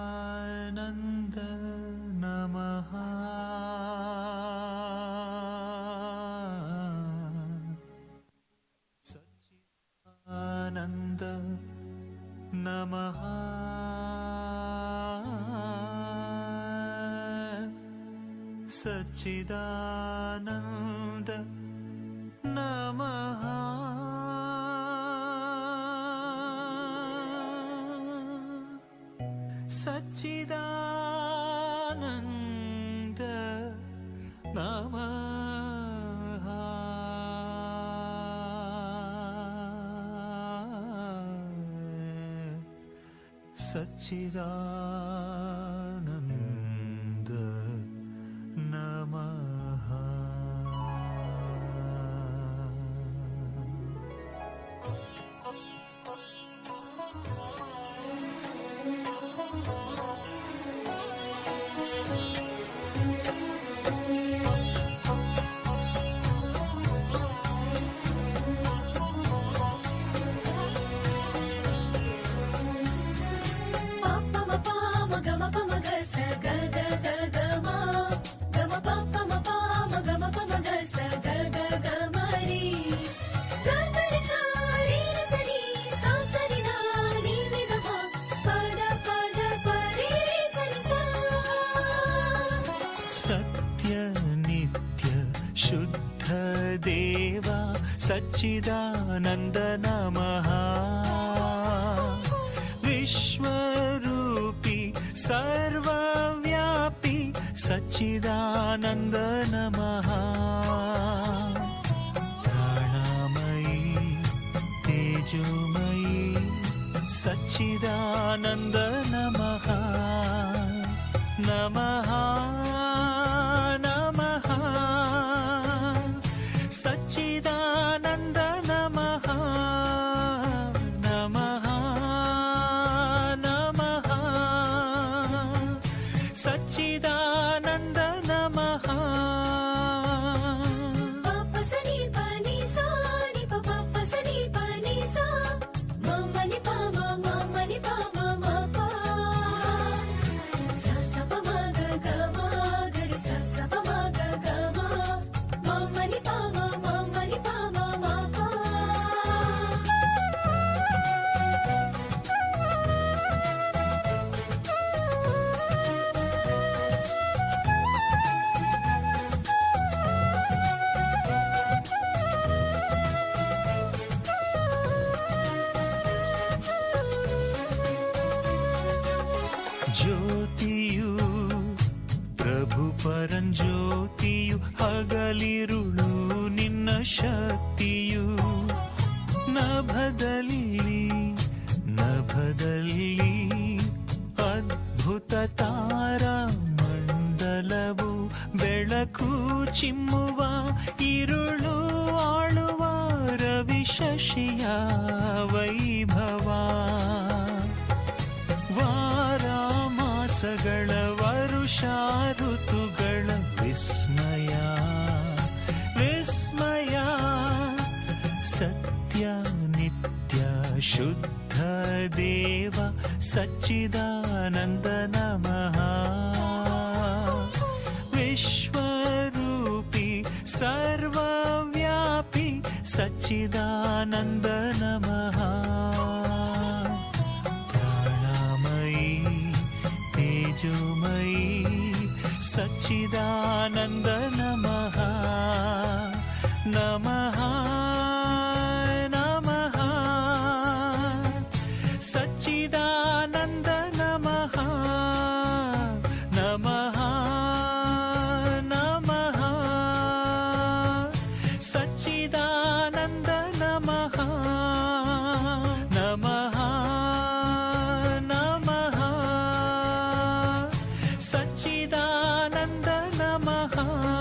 सच्चिदानन्द नमः सच्चिदानन्द नमः सच्चिदानन्द नमः सच्चिदानन्द नमः सच्चिदानन्द नमः सच्चिदानन्द नमः विश्वरूपी सर्वव्यापी सच्चिदानन्द नमः प्राणमयी तेजोमयी सच्चिदानन्द नमः नमः नमः सच्चिदानन्द नमः नमः नमः सच्चिदानन्द नमः ಜ್ಯೋತಿಯು ಪ್ರಭು ಪರಂಜ್ಯೋತಿಯು ಹಗಲಿರುಳು ನಿನ್ನ ಶಕ್ತಿಯು ನಭದಲ್ಲಿ ಅದ್ಭುತ ತಾರಾ ಮಂಡಲವು ಬೆಳಕು ಚಿಮ್ಮುವ ಇರುಳು ಆಳುವ ರವಿ ಶಶಿಯ ವೈಭವ ವಾರಾಮಾಸಗಳ ವರುಷ ಋತುಗಳ ವಿಸ್ಮಯ ವಿಸ್ಮಯ ಸತ್ಯ ನಿತ್ಯ ಶುದ್ಧ ದೇವ ಸಚ್ಚಿದಾನಂದ ನಮಃ ವಿಶ್ವರೂಪಿ ಸರ್ವವ್ಯಾಪಿ ಸಚ್ಚಿದಾನಂದ ನಮಃ तेजोमयी सच्चिदानन्द नमः नमः नमः सच्चिदानन्द नमः नमः नमः सच्चिदानन्द नमः नमः सच्चिदानन्द नमः